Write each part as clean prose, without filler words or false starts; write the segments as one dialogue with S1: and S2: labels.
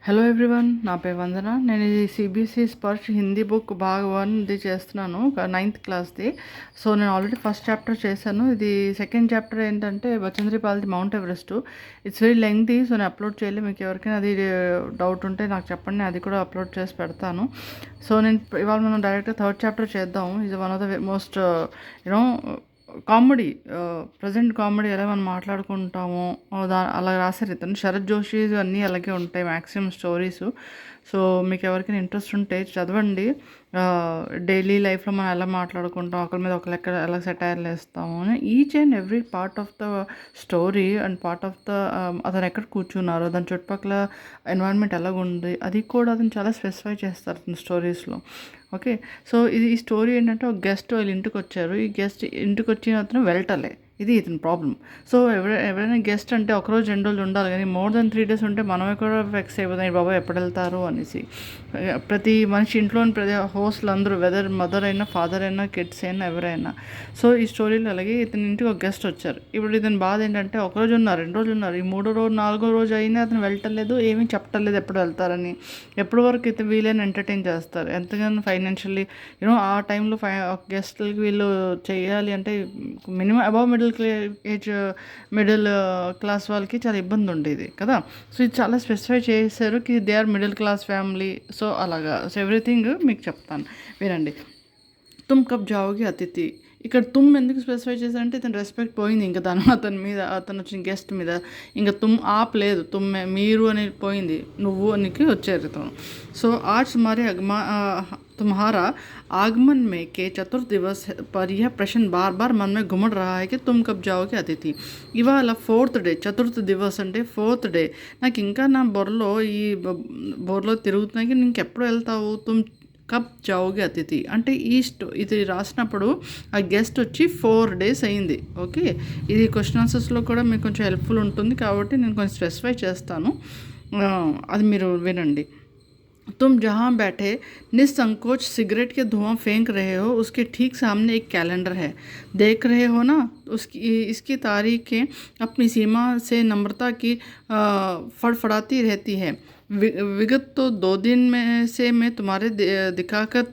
S1: Hello everyone, నా పేరు వందన. నేను ఇది సిబిఎస్ఈ స్పర్శ్ హిందీ బుక్ భాగ్ 1ది చేస్తున్నాను, 9th క్లాస్ది. సో నేను ఆల్రెడీ ఫస్ట్ చాప్టర్ చేశాను. ఇది సెకండ్ చాప్టర్ ఏంటంటే బచంద్రి పాల్ది Mount Everest. It's very lengthy, so నేను అప్లోడ్ చేయలేదు. మీకు ఎవరికైనా అది డౌట్ ఉంటే నాకు చెప్పండి, అది కూడా అప్లోడ్ చేసి పెడతాను. సో నేను ఇవాళ మనం డైరెక్ట్గా థర్డ్ చాప్టర్ చేద్దాం. ఇది one of the most you know comedy, present comedy ఎలా మనం మాట్లాడుకుంటామో అలా రాశారు ఇతను. శరత్ జోషి అన్నీ అలాగే ఉంటాయి మ్యాక్సిమం స్టోరీస్. సో మీకు ఎవరికైనా ఇంట్రెస్ట్ ఉంటే చదవండి. డైలీ లైఫ్లో మనం ఎలా మాట్లాడుకుంటాం, ఒకరి మీద ఒకరు ఎలా సెటైర్లు వేస్తాము అని each and every part of the story and part of the అతను ఎక్కడ కూర్చున్నారో, దాని చుట్టుపక్కల ఎన్వైరన్మెంట్ ఎలాగుంది అది కూడా అతను చాలా స్పెసిఫై చేస్తారు అతని స్టోరీస్లో. ఓకే, సో ఈ స్టోరీ ఏంటంటే ఒక గెస్ట్ వీళ్ళ ఇంటికి వచ్చారు. ఈ గెస్ట్ ఇంటికి వచ్చిన అతను వెళ్ళటలే, ఇది ఇతని ప్రాబ్లం. సో ఎవరైనా గెస్ట్ అంటే ఒకరోజు 2 రోజులు ఉండాలి, కానీ మోర్ దెన్ 3 days ఉంటే మనమే కూడా ఫిక్స్ అయిపోతాం బాబా ఎప్పుడు వెళ్తారు అనేసి. ప్రతి మనిషి ఇంట్లోని ప్రతి హోస్ట్లు అందరూ, వెదర్ మదర్ అయినా ఫాదర్ అయినా కిడ్స్ అయినా ఎవరైనా. సో ఈ స్టోరీలో అలాగే ఇతని ఇంటికి ఒక గెస్ట్ వచ్చారు. ఇప్పుడు ఇతని బాధ ఏంటంటే ఒకరోజు ఉన్నారు, 2 రోజులు ఉన్నారు, ఈ 3వ రోజు 4వ రోజు అయినా అతను వెళ్ళటలేదు, ఏమీ చెప్పటలేదు ఎప్పుడు వెళ్తారని. ఎప్పటి వరకు ఇతను వీళ్ళని ఎంటర్టైన్ చేస్తారు, ఎంతగానో ఫైనాన్షియల్లీ ఆ టైంలో గెస్ట్లకి వీళ్ళు చేయాలి అంటే మినిమం అబవ్ మిడిల్ క్లాస్ వాళ్ళకి చాలా ఇబ్బంది ఉండేది కదా. సో ఇది చాలా స్పెసిఫై చేశారు కి they are middle class family. So అలాగా, సో ఎవ్రీథింగ్ మీకు చెప్తాను, వినండి. తుమ్ కబ్ జాओगे అతిథి. ఇక్కడ తుమ్ ఎందుకు స్పెసిఫై చేశారంటే ఇతను రెస్పెక్ట్ పోయింది ఇంకా అతని మీద, అతను వచ్చిన గెస్ట్ మీద. ఇంకా తుమ్ ఆప్ లేదు, తుమ్మే మీరు అని పోయింది, నువ్వు అనికి వచ్చారు ఇతను. సో आज तुम्हारा आगमन में के चतुर्थ दिवस पर यह प्रश्न बार बार मन में घुमड़ रहा है कि तुम कब जाओगे అతిథి. ఇవాళ 4th డే, చతుర్థ దివస్ అంటే 4th డే. నాకు ఇంకా నా బొర్రలో తిరుగుతున్నాయి, నేను ఇంకెప్పుడు వెళ్తావు, తుమ్ కబ్ జాओगे అతిథి అంటే ఇది రాసినప్పుడు ఆ గెస్ట్ వచ్చి 4 days అయింది. ఓకే, ఇది క్వశ్చన్ ఆన్సర్స్లో కూడా మీకు కొంచెం హెల్ప్ఫుల్ ఉంటుంది కాబట్టి నేను కొంచెం స్పెసిఫై చేస్తాను, అది మీరు వినండి. तुम जहाँ बैठे निसंकोच सिगरेट के धुआं फेंक रहे हो, उसके ठीक सामने एक कैलेंडर है, देख रहे हो ना. इसकी तारीखें अपनी सीमा से नम्रता की फड़फड़ाती रहती है. विगत तो 2 दिन में से मैं तुम्हारे दिखाकर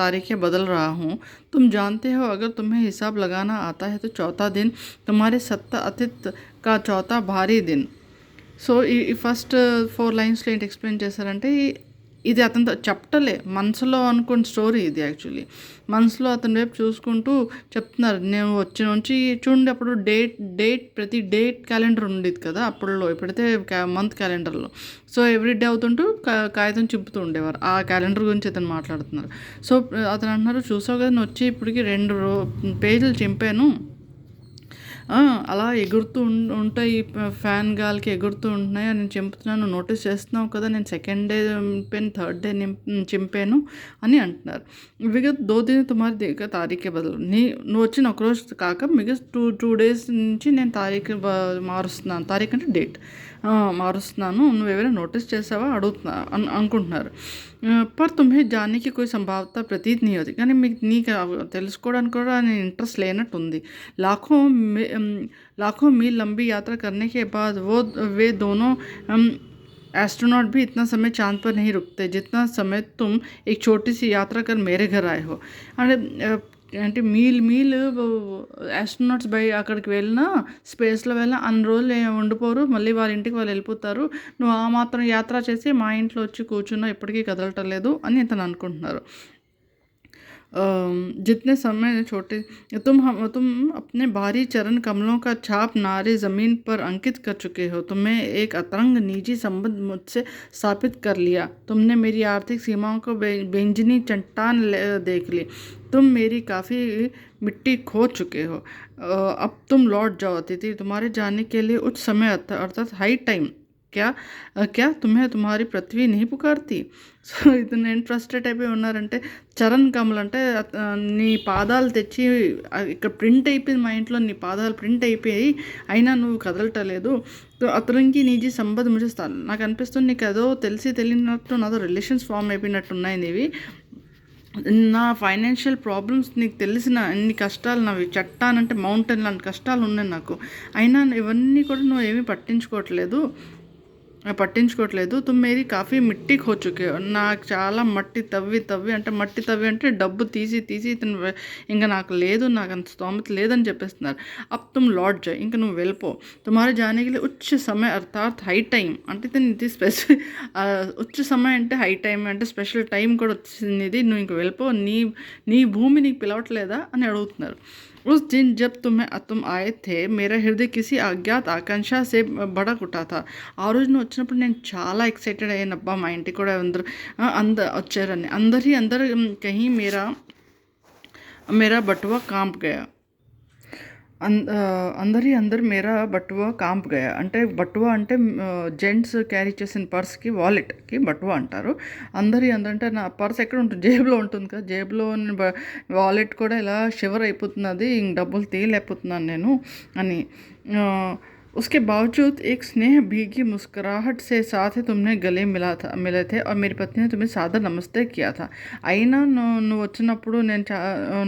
S1: तारीखें बदल रहा हूँ. तुम जानते हो अगर तुम्हें हिसाब लगाना आता है तो चौथा दिन तुम्हारे सत्ता अतीत का चौथा भारी दिन. సో ఈ ఫస్ట్ 4 లైన్స్లో ఏంటి ఎక్స్ప్లెయిన్ చేశారంటే, ఇది అతనితో చెప్పటలే, మనసులో అనుకున్న స్టోరీ ఇది. యాక్చువల్లీ మనసులో అతని వైపు చూసుకుంటూ చెప్తున్నారు. నేను వచ్చి నుంచి చూడండి, అప్పుడు ప్రతి డేట్ క్యాలెండర్ ఉండేది కదా అప్పుడులో, ఇప్పుడైతే మంత్ క్యాలెండర్లో. సో ఎవ్రీడే అవుతుంటూ కాగితం చింపుతూ ఉండేవారు. ఆ క్యాలెండర్ గురించి అతను మాట్లాడుతున్నారు. సో అతను అంటున్నారు, చూసావు కదా నేను వచ్చి ఇప్పటికి 2 పేజీలు చింపాను, అలా ఎగురుతూ ఉంటాయి, ఫ్యాన్ గాలికి ఎగురుతూ ఉంటున్నాయి అని చెంపుతున్నాను, నోటీస్ చేస్తున్నావు కదా, నేను 2nd డే చింపాను, 3rd డే చింపాను అని అంటున్నారు. విగత్ 2 दिन तुम्हारी देखा తారీఖే బదులు, నువ్వు వచ్చిన ఒకరోజు కాక మిగతా 2 days నుంచి నేను తారీఖు మారుస్తున్నాను, తారీఖు అంటే డేట్ మారుస్తున్నాను, నువ్వు ఎవరైనా నోటీస్ చేసావా అనుకుంటున్నారు. पर तुम्हें जानने की कोई संभावना प्रतीत नहीं होती, కానీ నీకు తెలుసుకోవడానికి కూడా నేను ఇంట్రెస్ట్ లేనట్టు ఉంది. लाखों मील लंबी यात्रा करने के बाद वे दोनों एस्ट्रोनॉट भी इतना समय चांद पर नहीं रुकते जितना समय तुम एक छोटी सी यात्रा कर मेरे घर आए हो. అంటే మీల్ ఆస్ట్రోనాట్స్ అక్కడికి వెళ్ళినా, స్పేస్లో వెళ్ళినా అన్ని రోజులు ఉండిపోరు, మళ్ళీ వాళ్ళ ఇంటికి వాళ్ళు వెళ్ళిపోతారు. నువ్వు ఆ మాత్రం యాత్ర చేసి మా ఇంట్లో వచ్చి కూర్చున్నా ఇప్పటికీ కదలటం లేదు అని ఇతను అనుకుంటున్నారు. जितने समय छोटे तुम अपने भारी चरण कमलों का छाप नारे ज़मीन पर अंकित कर चुके हो. तुम्हें एक अतरंग निजी संबंध मुझसे स्थापित कर लिया. तुमने मेरी आर्थिक सीमाओं को बेंजनी चट्टान देख ली. तुम मेरी काफ़ी मिट्टी खोद चुके हो. अब तुम लौट जाओ अतिथि. तुम्हारे जाने के लिए उच्च समय अर्थात हाई टाइम. क्या तुम्हें तुम्हारी पृथ्वी नहीं पुकारती. సో ఇది నేను ఫ్రస్ట్రేట్ అయిపోయి ఉన్నారంటే, చరణ్ కమల్ అంటే నీ పాదాలు తెచ్చి ఇక్కడ ప్రింట్ అయిపోయింది మా ఇంట్లో, నీ పాదాలు ప్రింట్ అయిపోయి అయినా నువ్వు కదలటలేదు. అతనికి నిజీ సంబంధం ముగిస్తాను. నాకు అనిపిస్తుంది నీకు ఏదో తెలియనట్టు నాతో రిలేషన్స్ ఫామ్ అయిపోయినట్టున్నాయి నీవి. నా ఫైనాన్షియల్ ప్రాబ్లమ్స్ నీకు తెలిసిన అన్ని కష్టాలు నావి, చట్టానంటే మౌంటైన్ లాంటి కష్టాలు ఉన్నాయి నాకు, అయినా ఇవన్నీ కూడా నువ్వు ఏమీ పట్టించుకోవట్లేదు. పట్టించుకోవట్లేదు. తుమ్ మేరీ కాఫీ మిట్టీ ఖో చుకే హో. నాకు చాలా మట్టి తవ్వి తవ్వి అంటే మట్టి తవ్వి అంటే డబ్బు తీసి తీసి ఇతను ఇంక నాకు లేదు, నాకు అంత స్తోమత లేదని చెప్పేస్తున్నారు. అబ్ తుమ్ లౌట్ జాओ, ఇంక నువ్వు వెళ్ళిపో. తుమ్హారే జానే కే లియే ఉచ్చ సమయ అర్థాత్ హై టైం అంటే ఇతను ఇది ఉచ్చ సమయం అంటే హై టైం అంటే స్పెషల్ టైం కూడా వచ్చింది ఇది, నువ్వు ఇంక వెళ్ళిపో, నీ నీ భూమి నీకు పిలవట్లేదా అని అడుగుతున్నారు. उस दिन जब तुम आए थे मेरा हृदय किसी अज्ञात आकांक्षा से भड़क उठा था. ఆ రోజు నువ్వు వచ్చినప్పుడు నేను చాలా ఎక్సైటెడ్ అయ్యాను. అబ్బా మా ఇంటికి కూడా వచ్చారని. అందరు కहीं मेरा बटुआ कांप गया. అందరు మేరా బటువా కాంప్ గయా అంటే బటువా అంటే జెంట్స్ క్యారీ చేసిన పర్స్కి వాలెట్కి బటువా అంటారు. అందరంటే నా పర్స్ ఎక్కడ ఉంటుంది, జేబులో ఉంటుంది కదా, జేబులో వాలెట్ కూడా ఇలా షివర్ అయిపోతున్నది, ఇంక డబ్బులు తీయలేకపోతున్నాను నేను అని. उसके बावजूद एक स्नेह भीगी मुस्कुराहट से साथ ही तुमने गले मिले थे और मेरी पत्नी ने तुम्हें सादर नमस्ते किया था. అయినా నువ్వు వచ్చినప్పుడు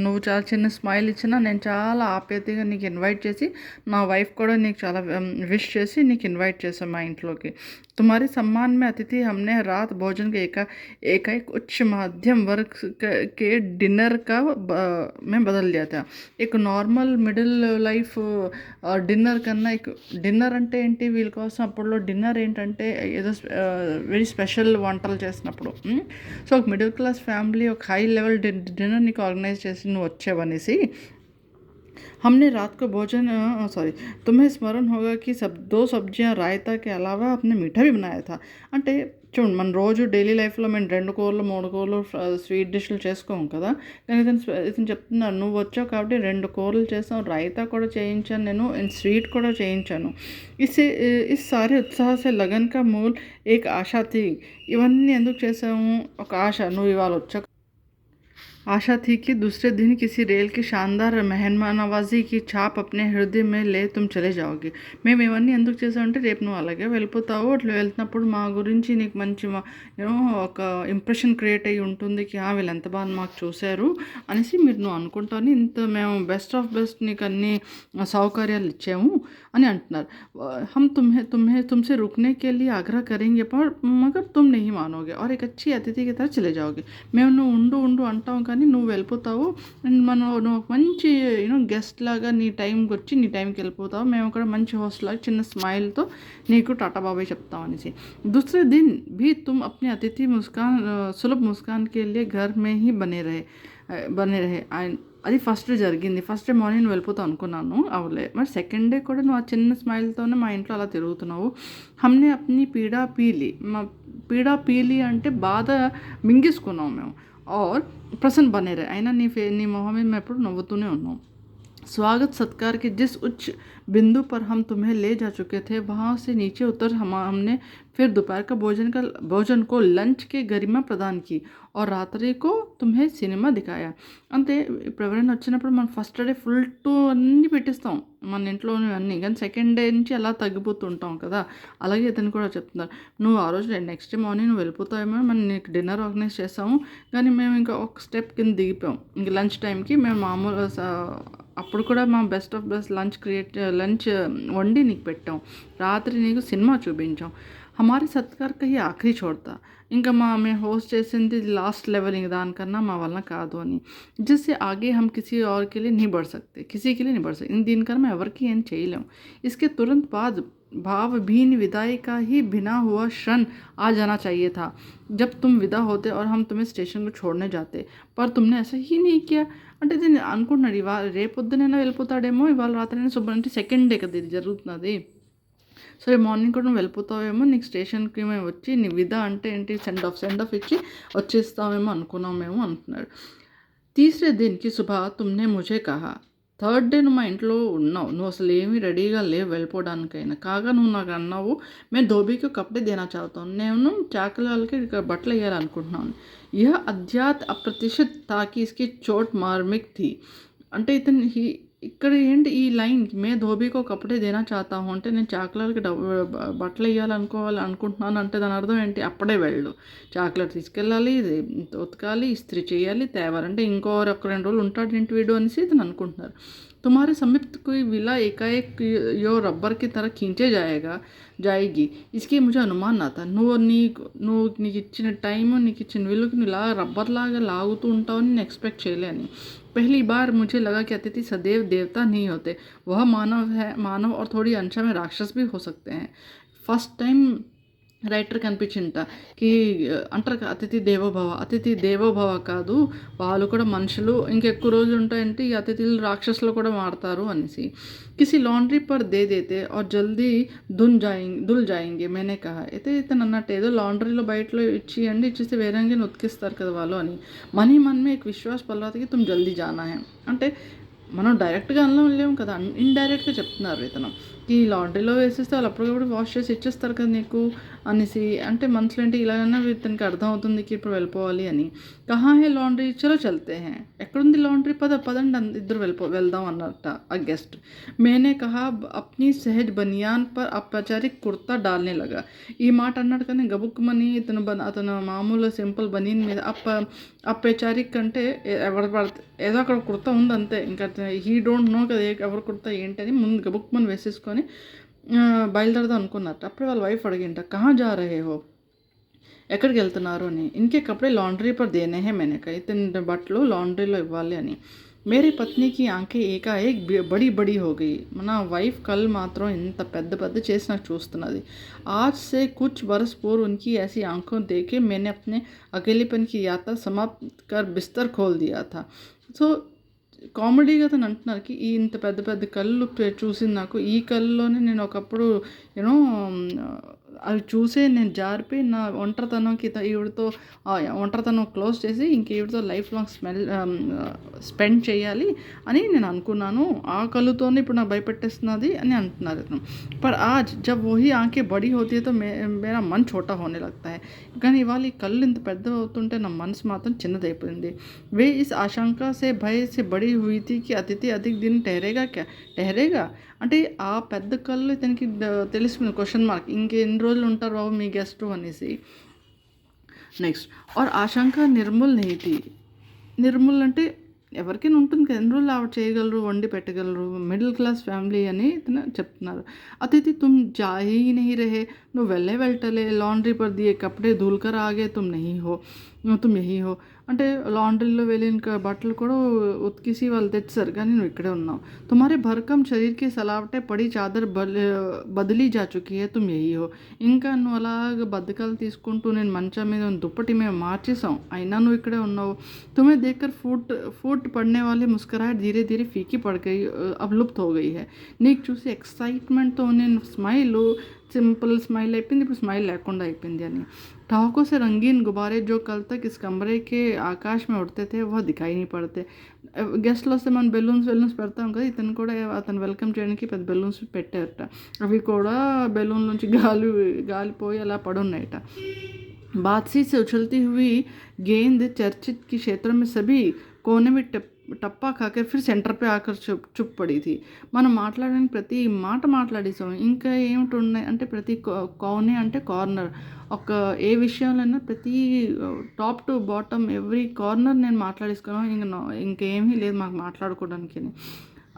S1: నువ్వు చాలా చిన్న స్మైల్ ఇచ్చినా నేను చాలా ఆప్యాయతగా నీకు ఇన్వైట్ చేసి, నా వైఫ్ కూడా నీకు చాలా విష్ చేసి నీకు ఇన్వైట్ చేశాం మా ఇంట్లోకి. तुम्हारे सम्मान में अतिथि हमने रात भोजन के एकाएक उच्च मध्यम वर्ग के डिनर का में बदल दिया था. एक नॉर्मल मिडिल లైఫ్ డిన్నర్ కన్నా డిన్నర్ అంటే ఏంటి వీళ్ళ కోసం అప్పట్లో డిన్నర్ ఏంటంటే ఏదో వెరీ స్పెషల్ వంటలు చేసినప్పుడు. సో ఒక మిడిల్ క్లాస్ ఫ్యామిలీ ఒక హై లెవెల్ డిన్నర్ నీకు ఆర్గనైజ్ చేసి నువ్వు వచ్చావనేసి. हमने रात को भोजन तुम्हें स्मरण होगा कि 2 सब्जियां रायता के अलावा अपने मीठा भी बनाया था. అంటే చూడండి, మన రోజు డైలీ లైఫ్లో మేము 2 కూరలు 3 కూరలు స్వీట్ డిష్లు చేసుకోం కదా, కానీ ఇతను చెప్తున్నాను నువ్వు వచ్చావు కాబట్టి 2 కూరలు చేసాం, రైతా కూడా చేయించాను నేను, స్వీట్ కూడా చేయించాను. ఇస్ సారే ఉత్సాహ సే లగన్ కా మూల్ ఏక్ ఆశా థీ. ఇవన్నీ ఎందుకు చేసాము, ఒక ఆశ, నువ్వు ఇవాళ వచ్చావు आशा थी कि दूसरे दिन किसी रेल की शानदार మెహమానవాజీ की छाप अपने हृदय में ले तुम चले जाओगे. మేము ఇవన్నీ ఎందుకు చేసామంటే రేపు నువ్వు అలాగే వెళ్ళిపోతావు, అట్లా వెళ్తున్నప్పుడు మా గురించి నీకు మంచి ఒక ఇంప్రెషన్ క్రియేట్ అయ్యి ఉంటుంది కి వీళ్ళు ఎంత బాగా మాకు చూశారు అనేసి నువ్వు అనుకుంటావు. ఇంత మేము బెస్ట్ ఆఫ్ బెస్ట్ నీకు అన్ని సౌకర్యాలు ఇచ్చాము అని అంటున్నారు. हम तुमसे रुकने के लिए आग्रह करेंगे मगर तुम नहीं मानोगे और एक अच्छी अतिथि की तरह चले जाओगे. మేము నువ్వు ఉండు అంటాం కానీ నువ్వు వెళ్ళిపోతావు, నువ్వు మంచి గెస్ట్ లాగా నీ టైంకి వచ్చి నీ టైంకి వెళ్ళిపోతావు, మేము కూడా మంచి హోస్ట్ లాగా చిన్న స్మైల్తో నీకు టాటా బాబాయ్ చెప్తాం అనేసి. दूसरे दिन भी तुम अपने अतिथि सुलभ मुस्कान के लिए घर में ही बने रहे. అది ఫస్ట్ జరిగింది. ఫస్ట్ డే మార్నింగ్ నువ్వు వెళ్ళిపోతావు అనుకున్నాను, అవలే. మరి సెకండ్ డే కూడా నువ్వు ఆ చిన్న స్మైల్తోనే మా ఇంట్లో అలా తిరుగుతున్నావు. హమ్నే అప్ని పీడా పీలి అంటే బాధ మింగేసుకున్నాం మేము. और प्रसन्न बने रहे. అయినా నీ మొహం మీద మేము ఎప్పుడు నవ్వుతూనే ఉన్నాం. स्वागत सत्कार के जिस उच्च बिंदु पर हम तुम्हें ले जा चुके थे वहाँ से नीचे उतर हमने फिर दोपहर का भोजन को लंच के गरिमा प्रदान की और रात्रि को तुम्हें సినిమా దికాయా. అంటే ఇప్పుడు ఎవరైనా వచ్చినప్పుడు మనం ఫస్ట్ డే ఫుల్ టు అన్నీ పెట్టిస్తాం మన ఇంట్లోనే అన్నీ, కానీ సెకండ్ డే నుంచి అలా తగ్గిపోతుంటాం కదా. అలాగే ఇతను కూడా చెప్తున్నారు, నువ్వు ఆ రోజు నెక్స్ట్ డే మార్నింగ్ నువ్వు వెళ్ళిపోతావేమో, మనం నీకు డిన్నర్ ఆర్గనైజ్ చేస్తాము, కానీ మేము ఇంకా ఒక స్టెప్ కింద దిగిపోయాం. ఇంక లంచ్ టైంకి మేము మామూలు అప్పుడు కూడా మా బెస్ట్ ఆఫ్ బెస్ట్ లంచ్ వండి నీకు పెట్టాం, రాత్రి నీకు సినిమా చూపించాం. हमारे సత్కార్ का ही आखिरी छोड़ता. ఇంకా మేము హోస్ట్ చేసింది లాస్ట్ లెవెల్, ఇంక దానికన్నా మా వలన కాదు అని. जिससे आगे हम किसी और के लिए नहीं बढ़ सकते, किसी के लिए नहीं बढ़ सकते. దీనికన్నా మేము ఎవరికి ఏం చేయలేము. इसके तुरंत बाद भावभीन विदाई का ही भिना हुआ क्षण आ जाना चाहिए था जब तुम विदा होते और हम तुम्हें स्टेशन को छोड़ने जाते, पर तुमने ऐसा ही नहीं किया. అంటే దీన్ని అనుకుంటున్నాడు ఇవాళ రేపొద్దునైనా వెళ్ళిపోతాడేమో, ఇవాళ రాత్రైనా శుభ్రం అంటే సెకండ్ డే కదా ఇది జరుగుతున్నది. సో ఈ మార్నింగ్ కూడా నువ్వు వెళ్ళిపోతావేమో, నీకు స్టేషన్కి మేము వచ్చి నీ విదా అంటే ఏంటి సెండ్ ఆఫ్ ఇచ్చి వచ్చేస్తామేమో అనుకున్నాం మేము అంటున్నాడు. తీసరే దిన్కి సుబహ తుమ్నే ముझे కహా. థర్డ్ డే నువ్వు మా ఇంట్లో ఉన్నావు, నువ్వు అసలు ఏమీ రెడీగా లేవు వెళ్ళిపోవడానికైనా. కాగా నువ్వు నాకు అన్నావు మేము ధోబీకి కప్పడే దేనా చావుతాను, నేను చాకలి వాళ్ళకి బట్టలు వేయాలనుకుంటున్నాను. యహ అధ్యాత్ అప్రతిష్ఠిత్ తాకి ఇస్కి చోట్ మార్మిక్ థీ. అంటే ఇక్కడ ఏంటి ఈ లైన్ మే ధోబీకో కప్పుడే దేనా చాతా హూ అంటే నేను చాకలర్కి బట్టలు అనుకుంటున్నాను అంటే దాని అర్థం ఏంటి? అప్పుడే వెళ్ళు, చాకలర్ తీసుకెళ్ళాలి, ఉతకాలి, ఇస్త్రీ చేయాలి, తేవాలంటే ఇంకో ఒక 2 రోజులు ఉంటాడు ఏంటి వీడు అనేసి ఇతను అనుకుంటున్నారు. तुम्हारे समीप कोई विला एकाएक यो रबर की तरह खींचे जाएगी इसकी मुझे అనుమాన్ నా था. నీకు ఇచ్చిన టైము, నీకు ఇచ్చిన విలువకి నువ్వు ఇలా రబ్బర్ లాగా లాగుతూ ఉంటావని నేను ఎక్స్పెక్ట్ చేయలేని. पहली बार मुझे लगा कि अतिथि सदैव देवता नहीं होते, वह मानव और थोड़ी अंश में राक्षस भी हो सकते हैं. फर्स्ट टाइम రైటర్కి అనిపించింట కి అంటారు అతిథి దేవోభవ కాదు, వాళ్ళు కూడా మనుషులు, ఇంకెక్కువ రోజులు ఉంటాయంటే ఈ అతిథులు రాక్షసులు కూడా మారుతారు అనేసి. కిసి లాండ్రీ పర్ దే దేతే और జల్దీ ధుల్ జాయింగే మేనే కహా. అయితే ఇతను అన్నట్టు ఏదో లాండ్రీలో బయటలో ఇచ్చేస్తే వేరేగా ఉతికిస్తారు కదా వాళ్ళు అని. మనమే ఒక విశ్వాస పల్లాతకి తుమ్ జల్దీ జానా హై అంటే మనం డైరెక్ట్గా అనలేము కదా, ఇండైరెక్ట్గా చెప్తున్నారు ఇతను. ఈ లాండ్రీలో వేసేస్తే వాళ్ళు అప్పటికప్పుడు వాష్ చేసి ఇచ్చేస్తారు కదా నీకు అనేసి. అంటే మనసులో ఏంటి ఇలాగైనా ఇతనికి అర్థం అవుతుంది कि ఇప్పుడు వెళ్ళిపోవాలి అని. కహా హే లాండ్రీ, చలో చల్తే హే. ఎక్కడుంది లాండ్రీ, పదండి ఇద్దరు వెళ్దాం అన్నట్ట ఆ గెస్ట్. మేనే కహా అప్నీ సహజ్ బనియాన్ పర్ ఔపచారిక్ కుర్తా డాల్నే లగా. ఈ మాట అన్నాడు కానీ గబుక్కుమని అతను మామూలు సింపుల్ బనీన్ మీద ఔపచారిక్ అంటే ఎవరు పడితే ఏదో అక్కడ కుర్తా ఉంది అంతే, ఇంకా హీ డోంట్ నో కదా ఎవరు కుర్తా ఏంటని ముందు గబుక్కుమని వేసేసుకొని బయలుదేరదాం అనుకున్నట్టు. అప్పుడే వాళ్ళ వైఫ్ అడిగింట కహా జా రహే హో, ఎక్కడికి వెళ్తున్నారు అని. ఇన్కే కప్పుడే లాండ్రీ పర్ దేనే హే మేనే కా, ఇతని బట్టలు లాండ్రీలో ఇవ్వాలి అని. మేరీ పత్నికి ఆంకే ఏకాఏక్ బడి హో గయి. మన వైఫ్ కళ్ళు మాత్రం ఇంత పెద్ద చేసి నాకు చూస్తున్నది. ఆజ్ సే కుచ్ బరస్ పూర్వ్ ఉన్కి ऐसी आंखों देखे मैंने अपने अकेलेपन की यात्रा समाप्त कर बिस्तर खोल दिया था. సో కామెడీగా అతను అంటున్నారు కి ఈ ఇంత పెద్ద కళ్ళు చూసింది నాకు, ఈ కళ్ళలోనే నేను ఒకప్పుడు యూనో అవి చూసే నేను జారిపోయి నా ఒంటరితనంకి ఈవిడతో ఒంటరితనం క్లోజ్ చేసి ఇంక ఈవిడతో లైఫ్ లాంగ్ స్పెండ్ చేయాలి అని నేను అనుకున్నాను. ఆ కళ్ళుతోనే ఇప్పుడు నాకు భయపెట్టేస్తున్నది అని అంటున్నారు ఇతను. పర్ ఆజ్ జబ్ వహీ ఆంఖే బడి హోతీ తో మేరా మన్ ఛోటా హోనే లగ్తా హై. కానీ ఇవాళ ఈ కళ్ళు ఇంత పెద్ద అవుతుంటే నా మనసు మాత్రం చిన్నదైపోయింది. వే ఇస్ ఆశంకా సే భయ సే బడి హుయి థీ కి అతిథి అధిక్ దిన్ ठहरेगा అంటే ఆ పెద్ద కళ్ళు ఇతనికి తెలిసిపోయింది క్వశ్చన్ మార్క్, ఇంకెన్ని రోజులు ఉంటారు బాబు మీ గెస్ట్ అనేసి. నెక్స్ట్ और ఆశంక నిర్మూల్ నహీ. నిర్మూల్ అంటే ఎవరికైనా ఉంటుంది కదా, ఎన్ని రోజులు ఆవిడ చేయగలరు, వండి పెట్టగలరు, మిడిల్ క్లాస్ ఫ్యామిలీ అని ఇతను చెప్తున్నారు. అతిథి తుమ్ జా హీ నహీ రహే, నువ్వు వెళ్ళటలే, లాండ్రీ పర్ దియే కప్పుడే ధూల్కర్ ఆగే తుమ్ యహీ హో అంటే లాండ్రీలో వెళ్ళిన బట్టలు కూడా ఉతికేసి వాళ్ళు తెచ్చారు కానీ నువ్వు ఇక్కడే ఉన్నావు. తుమారే భర్కం శరీర్కి సలావటే పడి చాదర్ బదిలీ జా చుకీ హై తుమ్ యహీ హో. ఇంకా నువ్వు అలాగ బద్దకాలు తీసుకుంటూ నేను మంచం మీద దుప్పటి మేము మార్చేసాం అయినా నువ్వు ఇక్కడే ఉన్నావు. తుమ్మే దేకర్ फूट पड़ने वाले मुस्कुराहट धीरे धीरे फीकी पड़ गई, अब लुप्त हो गई है. నీకు చూసి ఎక్సైట్మెంట్తో నేను స్మైల్ సింపుల్ స్మైల్ అయిపోయింది, ఇప్పుడు స్మైల్ లేకుండా అయిపోయింది అని. ठहाकों से रंगीन गुब्बारे जो कल तक इस कमरे के आकाश में उड़ते थे वह दिखाई नहीं पड़ते. గెస్ట్లు వస్తే మనం బెలూన్స్ పెడతాం కదా, ఇతను కూడా అతను వెల్కమ్ చేయడానికి పెద్ద బెలూన్స్ పెట్టారట. అవి కూడా బెలూన్ నుంచి గాలిపోయి అలా పడున్నాయట. बादशी से उछलती हुई गेंद चर्चित की क्षेत्र में सभी कोने में टप्पा खाकर फिर सेंटर पे आकर चुप पड़ी थी. మనం మాట్లాడడానికి ప్రతి మాట మాట్లాడేసాం, ఇంకా ఏమిటి ఉన్నాయి అంటే ప్రతి కోనే అంటే కార్నర్, ఒక ఏ విషయంలోనైనా ప్రతి top to bottom every corner నేను మాట్లాడేసుకున్నాను, ఇంకేమీ లేదు మాకు మాట్లాడుకోవడానికి.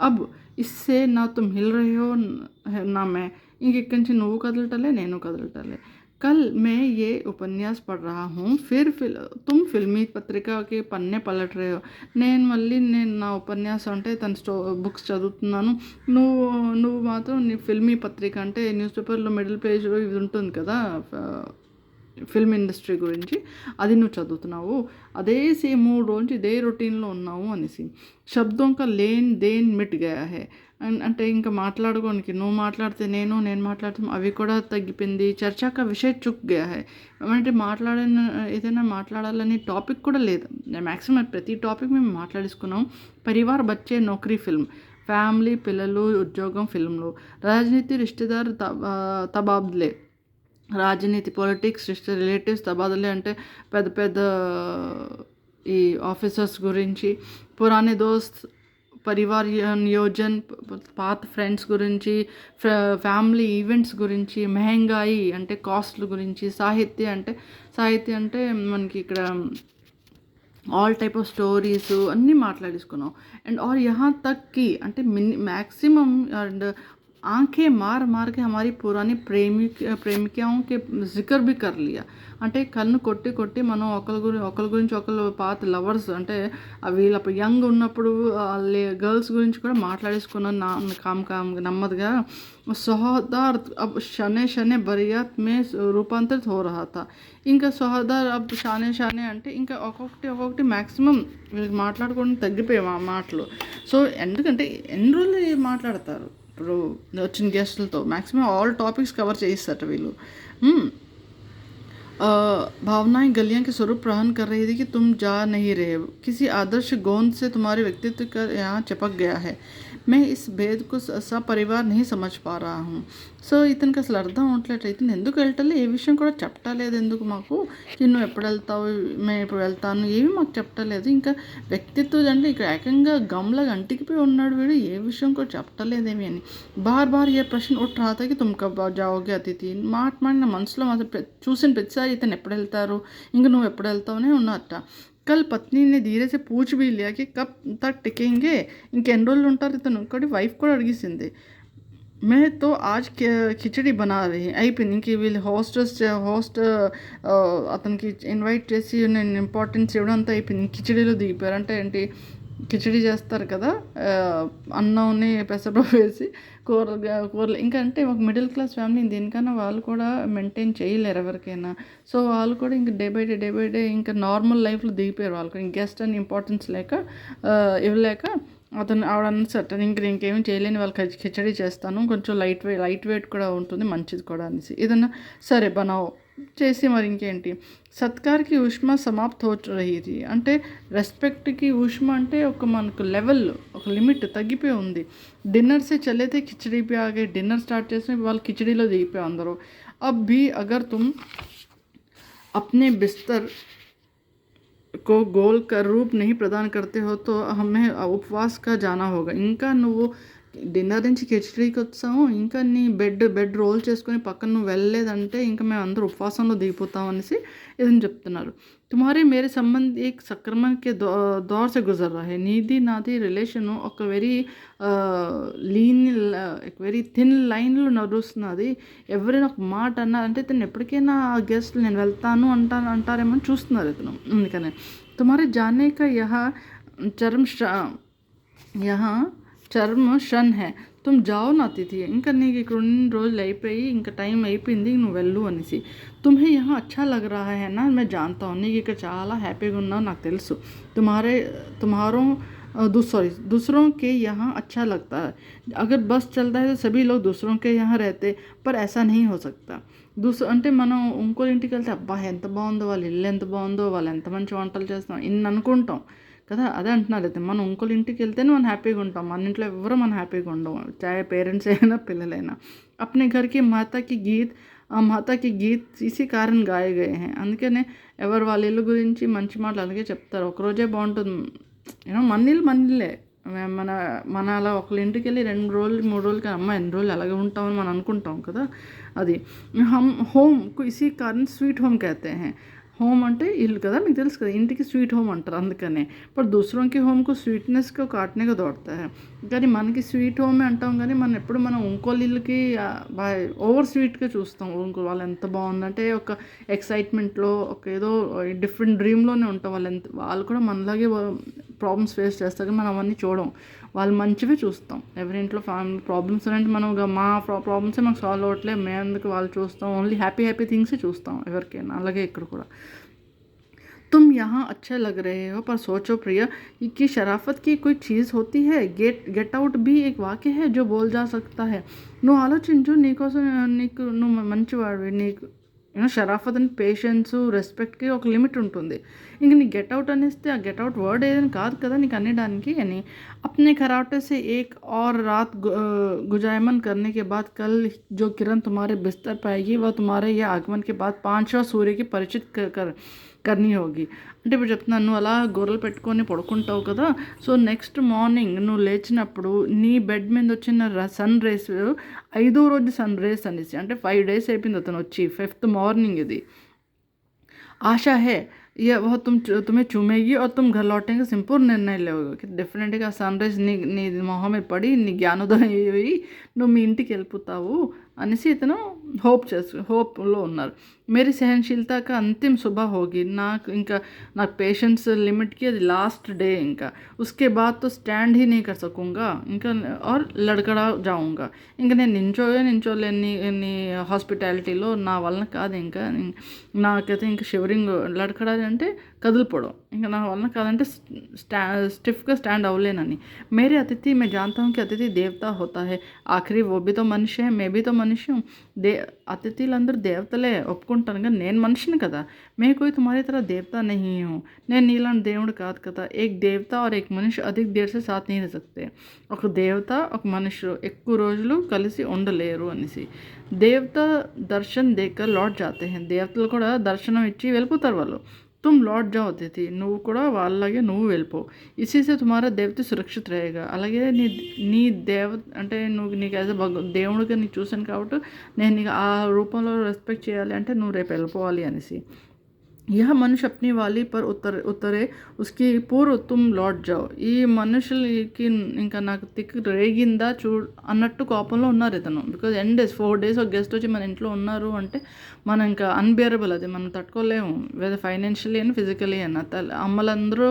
S1: అబ్ ఇస్సే నా తుమ్ హిల్ రహే హో నా మే, ఇంక ఇక్కడి నుంచి నువ్వు కదలటలే నేను కదలటలే. कल मैं ये उपन्यास पढ़ रहा हूँ, फिर तुम फिल्मी पत्रिका के पन्ने पलट रहे हो. నేను నా ఉపన్యాసం అంటే తన బుక్స్ చదువుతున్నాను, నువ్వు మాత్రం నీ ఫిల్మీ పత్రిక అంటే న్యూస్ పేపర్లో మిడిల్ పేజ్లో ఇది ఉంటుంది కదా ఫిల్మ్ ఇండస్ట్రీ గురించి, అది నువ్వు చదువుతున్నావు, అదే సేమ్ 3 రోజు ఇదే రొటీన్లో ఉన్నావు అనేసి. శబ్దం కా లేన్ దేన్ మిట్ గయా హే అంటే ఇంకా మాట్లాడుకోనికి నువ్వు మాట్లాడితే నేను మాట్లాడితే అవి కూడా తగ్గిపోయింది. చర్చాక విషయ చుక్ గయా హై అంటే ఏదైనా మాట్లాడాలని టాపిక్ కూడా లేదు. మ్యాక్సిమం ప్రతి టాపిక్ మేము మాట్లాడేసుకున్నాం. పరివార్ బచ్చే నౌకరీ ఫిల్మ్, ఫ్యామిలీ పిల్లలు ఉద్యోగం ఫిల్మ్లు, రాజనీతి రిష్తేదార్ తబాద్లే, రాజనీతి పొలిటిక్స్ రిలేటివ్స్ తబాదలే అంటే పెద్ద ఈ ఆఫీసర్స్ గురించి, పురాణే దోస్త్ పరివార్ నియోజన్, పాత ఫ్రెండ్స్ గురించి, ఫ్యామిలీ ఈవెంట్స్ గురించి, మెహంగాయి అంటే కాస్ట్ల గురించి, సాహిత్య అంటే మనకి ఇక్కడ ఆల్ టైప్ ఆఫ్ స్టోరీస్ అన్నీ మాట్లాడేసుకున్నాం. అండ్ और यहाँ तक कि అంటే मैक्सिमम అండ్ आंखें मार मार के हमारी पुरानी प्रेमिकाओं के जिक्र भी कर लिया. అంటే కన్ను కొట్టి కొట్టి మనం ఒకరి గురించి ఒకరు పాత లవర్స్ అంటే వీళ్ళు అప్పుడు యంగ్ ఉన్నప్పుడు గర్ల్స్ గురించి కూడా మాట్లాడేసుకున్నాం. కామ్ నెమ్మదిగా సోహదార్ అబ్ షనే షనే బరియాత్ మే రూపాంతరిత్ హో రహా థా. ఇంకా సోహదార్ అబ్ షానే అంటే ఇంకా ఒక్కొక్కటి మ్యాక్సిమం వీళ్ళకి మాట్లాడుకోవడం తగ్గిపోయాం ఆ మాటలు. సో ఎందుకంటే ఎన్ని రోజులు మాట్లాడతారు ఇప్పుడు వచ్చిన గెస్టులతో, మ్యాక్సిమం ఆల్ టాపిక్స్ కవర్ చేయిస్తారు వీళ్ళు. भावनाएं गलियां के स्वरूप प्रहन कर रही थी कि तुम जा नहीं रहे, किसी आदर्श गोंद से तुम्हारे व्यक्तित्व का यहाँ चिपक गया है. मैं इस भेद को सपरिवार नहीं समझ पा रहा हूँ. సో ఇతనికి అసలు అర్థం అవట్లేదు. ఇతను ఎందుకు వెళ్ళటలే, ఏ విషయం కూడా చెప్పలేదు ఎందుకు మాకు, నువ్వు ఎప్పుడు వెళ్తావు, మేము ఇప్పుడు వెళ్తాను, ఏమీ మాకు చెప్పలేదు. ఇంకా వ్యక్తిత్వం అంటే ఇక్కడ ఏకంగా గమ్లాగా అంటికిపోయి ఉన్నాడు వీడు, ఏ విషయం కూడా చెప్పలేదేమి అని. బార్ ఏ ప్రశ్న ఉట్ రహా థా కి తుమ్ కబ్ జాओगे అతిథి. మాట నా మనసులో మాత్రం చూసిన ప్రతిసారి ఇతను ఎప్పుడు వెళ్తారు, ఇంకా నువ్వు ఎప్పుడు వెళ్తావనే ఉన్నట్ట. కల్ పత్నిని ధీరే से पूछ भी लिया कि कब तक टिकेंगे, ఇంకెన్ని రోజులు ఉంటారు ఇతను. ఇంకోటి వైఫ్ కూడా అడిగేసింది. మే తో ఆజ్ కిచడి బనా రహీ. అయిపోయింది ఇంక వీళ్ళు హోస్ట్ అతనికి ఇన్వైట్ చేసి నేను ఇంపార్టెన్స్ ఇవ్వడం అంతా అయిపోయింది. కిచడీలో దిగిపోయారు. అంటే ఏంటి, కిచడీ చేస్తారు కదా, అన్నంని పెసరపప్పు వేసి కూరలు. ఇంకా అంటే ఒక మిడిల్ క్లాస్ ఫ్యామిలీ దేనికన్నా వాళ్ళు కూడా మెయింటైన్ చేయలేరు ఎవరికైనా. సో వాళ్ళు కూడా ఇంకా డే బై డే ఇంకా నార్మల్ లైఫ్లో దిగిపోయారు. వాళ్ళు కూడా గెస్ట్ అని ఇంపార్టెన్స్ లేక ఇవ్వలేక ఆవిడ సట్ ఇంకేమీ చేయలేని వాళ్ళు కిచడీ చేస్తాను, కొంచెం లైట్ వెయిట్ కూడా ఉంటుంది, మంచిది కూడా అనేసి. ఏదన్నా సరే బనావో చేసి మరి ఇంకేంటి. సత్కార్కి ఉష్మా సమాప్త్ హో రహీ. అంటే రెస్పెక్ట్కి ఉష్మా అంటే ఒక మనకు లెవెల్, ఒక లిమిట్ తగ్గిపోయి ఉంది. డిన్నర్ సే చల్లైతే కిచడీ పే ఆగే. డిన్నర్ స్టార్ట్ చేసిన వాళ్ళు కిచడీలో దిగిపోయి అందరూ. అబ్ భీ అగర్ తుమ్ అప్నే బిస్తర్ को गोल का रूप नहीं प्रदान करते हो तो हमें उपवास का जाना होगा. ఇంకా నువ్వు డిన్నర్ నుంచి కిచడీకి వచ్చాము, ఇంకా నీ బెడ్ రోల్ చేసుకొని పక్కన నువ్వు వెళ్ళలేదంటే ఇంకా మేము అందరూ ఉపవాసంలో దిగిపోతాం అనేసి ఏదని చెప్తున్నారు. తుమ్హారీ మేరే సంబంధ్ ఏక్ సక్రమణ కే దౌర్ సే గుజర్ రహా హై. నీది నాది రిలేషను ఒక వెరీ థిన్ లైన్లో నడుస్తున్నది. ఎవరైనా ఒక మాట అన్నారంటే ఇతను ఎప్పటికైనా గెస్ట్లు నేను వెళ్తాను అంటారేమో అని చూస్తున్నారు ఇతను. అందుకనే తుమ్హారే జానే కా చర్మ షన్ హే తుమ్ జాओ నా అతిథి. ఇంకా నీకు ఇక్కడ ఉన్న రోజులు అయిపోయి ఇంకా టైం అయిపోయింది, నువ్వు వెళ్ళు అనేసి. తుమ్హే యహా అచ్చా లగ్ రహా హై నా మే జాన్తా హూ. నీకు ఇక్కడ చాలా హ్యాపీగా ఉన్నావు నాకు తెలుసు. दूसरों के यहाँ अच्छा लगता है. अगर बस चलता है तो सभी लोग दूसरों के यहाँ रहते, पर ऐसा नहीं हो सकता. అంటే మనం ఇంకోళ్ళ ఇంటికి వెళ్తే అబ్బా ఎంత బాగుందో, వాళ్ళ ఇల్లు ఎంత బాగుందో, వాళ్ళు ఎంత మంచి వంటలు చేస్తున్నాం ఇన్ని అనుకుంటాం కదా. అదే అంటున్నారు అయితే మనం ఇంకోళ్ళ ఇంటికి వెళ్తేనే మనం హ్యాపీగా ఉంటాం, మన ఇంట్లో ఎవరు మనం హ్యాపీగా ఉండం, చాహే పేరెంట్స్ అయినా పిల్లలైనా. అప్నే ఘర్కి మాతాకి గీత్ ఇసి కారణ్ గాయే గయే హై. అందుకనే ఎవరు వాళ్ళ ఇల్లు గురించి మంచి మాటలు అలాగే చెప్తారు. ఒకరోజే బాగుంటుంది, మనీళ్ళే మన అలా ఒకళ్ళ ఇంటికి వెళ్ళి 2 రోజులు 3 రోజులకి అమ్మ ఎన్ని రోజులు అలాగే ఉంటామని మనం అనుకుంటాం కదా. అది హోమ్ ఇసి కారణ్ స్వీట్ హోమ్ कहते हैं. హోమ్ అంటే ఇల్లు కదా, మీకు తెలుసు కదా, ఇంటికి స్వీట్ హోమ్ అంటారు. అందుకనే ఇప్పుడు దూసరోంకి హోమ్కు స్వీట్నెస్కి కాటనేగా దొరుకుతా है. కానీ మనకి స్వీట్ హోమే అంటాం, కానీ మనం ఇంకోళ్ళ ఇల్లుకి ఓవర్ స్వీట్గా చూస్తాం. ఇంకో వాళ్ళు ఎంత బాగుందంటే ఒక ఎక్సైట్మెంట్లో ఒక ఏదో డిఫరెంట్ డ్రీమ్లోనే ఉంటాం. వాళ్ళు కూడా మనలాగే ప్రాబ్లమ్స్ ఫేస్ చేస్తారు, కానీ మనం అవన్నీ చూడం, వాళ్ళు మంచివే చూస్తాం. ఎవరింట్లో ఫ్యామిలీ ప్రాబ్లమ్స్ అంటే మనం మా ప్రాబ్లమ్సే మనకు సాల్వ్ అవ్వట్లేదు, మేము ఎందుకు వాళ్ళు చూస్తాం, ఓన్లీ హ్యాపీ థింగ్సే చూస్తాం ఎవరికైనా. అలాగే ఇక్కడ కూడా तुम यहाँ अच्छे लग रहे हो, पर सोचो प्रिया कि शराफत की कोई चीज़ होती है. गेट आउट भी एक वाक्य है जो बोल जा सकता है. నువ్వు ఆలోచించు, నీకోసం నువ్వు మంచివాడివి, షరాఫత్ అండ్ పేషెన్స్, రెస్పెక్ట్‌కి ఒక లిమిట్ ఉంటుంది. ఇంక నీకు గెట్ అవుట్ అనేస్తే ఆ గెట్ అవుట్ వర్డ్ ఏదైనా కాదు కదా నీకు అనేడానికి అని. अपने खराटे से एक और रात गुजायमन करने के बाद कल जो किरण तुम्हारे बिस्तर पाएगी वह तुम्हारे ये आगमन के बाद 5वां सूर्य की परिचित करनी होगी. అంటే ఇప్పుడు చెప్తున్నాను, నువ్వు అలా గొర్రెలు పెట్టుకొని పడుకుంటావు కదా, సో నెక్స్ట్ మార్నింగ్ నువ్వు లేచినప్పుడు నీ బెడ్ మీద వచ్చిన సన్ రేస్ 5వ రోజు సన్ రేస్ అనేసి, అంటే 5 days అయిపోయింది అతను వచ్చి, 5th మార్నింగ్ ఇది. आशा है ये वह तुम्हें चूमेगी और तुम घर लौटेंगे संपूर्ण निर्णय లేవుగా कि డెఫినెట్గా సన్ రైజ్ నీ మొహం మీద పడి నీ జ్ఞానోదయం అయ్యి నువ్వు మీ ఇంటికి వెళ్ళిపోతావు అనేసి ఇతను హోప్లో ఉన్నారు. మేరీ సహనశీలత కా అంతిम सुबह होगी. నాకు పేషెన్స్ లిమిట్కి అది లాస్ట్ డే. ఇంకా उसके बाद तो स्टैंड ही नहीं कर सकूँगा ఇంకా और लड़खड़ा जाऊँगा. ఇంకా నేను నించోలేని హాస్పిటాలిటీలో నా వలన కాదు. ఇంకా నాకైతే ఇంకా షివరింగ్, లడకడా అంటే కదిలిపోవడం, ఇంకా నా వలన కాదంటే స్టిఫ్గా స్టాండ్ అవ్వలేనని. మేరీ అతిథి मैं जानता हूँ कि अतिथि देवता होता है, आखिर वो भी तो मनुष्य है, मैं भी तो मनुष्य हूँ. అతిథులందరూ దేవతలే ఒప్పుకుంటాను, కానీ నేను మనిషిని కదా. मैं कोई तुम्हारी तरह देवता नहीं हूँ, నేను నీలాంటి దేవుడు కాదు కదా. एक देवता और एक मनुष्य अधिक देर से साथ नहीं रह सकते. ఒక దేవత ఒక మనుషులు ఎక్కువ రోజులు కలిసి ఉండలేరు అనేసి. దేవత దర్శన్ దేకర్ లాట్ జాతే హై, దేవతలు కూడా దర్శనం ఇచ్చి వెళ్ళిపోతారు వాళ్ళు. तुम लौट जाओ अतिथि, నువ్వు కూడా వాళ్ళలాగే నువ్వు వెళ్ళిపో. ఇసీ సే తుమారా దేవత సురక్షిత్ रहेगा. అలాగే నీ అంటే నీకు యాజ్ దేవుడిగా నీకు చూశాను కాబట్టి నేను నీకు ఆ రూపంలో రెస్పెక్ట్ చేయాలి అంటే నువ్వు రేపు వెళ్ళిపోవాలి అనేసి. यह मनुष्य अपनी वाली पर उतरे उसकी पूर्व तुम लौट जाओ. ఈ మనుషులకి ఇంకా నాకు తిక్కు రేగిందా అన్నట్టు కోపంలో ఉన్నారు ఇతను. బికాజ్ ఎండ్ డేస్ 4 days ఒక గెస్ట్ వచ్చి మన ఇంట్లో ఉన్నారు అంటే మనం ఇంకా అన్బేరబుల్, అది మనం తట్టుకోలేము, వెదర్ ఫైనాన్షియలీ అని ఫిజికలీ అన్న. అమ్మలందరూ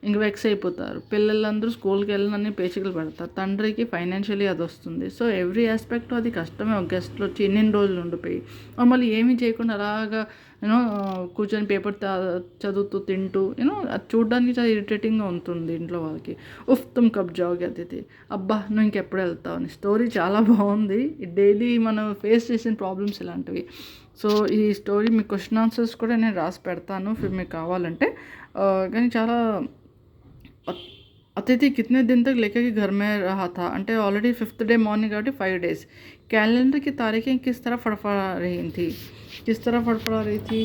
S1: ఇంక వెక్స్ అయిపోతారు, పిల్లలందరూ స్కూల్కి వెళ్ళినని పేచికలు పెడతారు, తండ్రికి ఫైనాన్షియలీ అది వస్తుంది. సో ఎవ్రీ ఆస్పెక్ట్ అది కష్టమే. ఒక గెస్ట్లు వచ్చి ఎన్ని రోజులు ఉండిపోయి మళ్ళీ ఏమీ చేయకుండా అలాగా కూర్చొని పేపర్ చదువుతూ తింటూ అది చూడడానికి చాలా ఇరిటేటింగ్గా ఉంటుంది ఇంట్లో వాళ్ళకి. ఉఫ్ తుమ్ కబ్ జాओगे అతిథి, అబ్బా నువ్వు ఇంకెప్పుడు వెళ్తావు అని. స్టోరీ చాలా బాగుంది. డైలీ మనం ఫేస్ చేసిన ప్రాబ్లమ్స్ ఇలాంటివి. సో ఈ స్టోరీ మీ క్వశ్చన్ ఆన్సర్స్ కూడా నేను రాసి పెడతాను మీకు కావాలంటే. కానీ చాలా अतिथि कितने दिन तक लेकर के घर में रहा था అంటే ఆల్రెడీ 5th day మార్నింగ్ కాబట్టి 5 days. कैलेंडर की तारीखें किस तरह फड़फड़ा रही थी.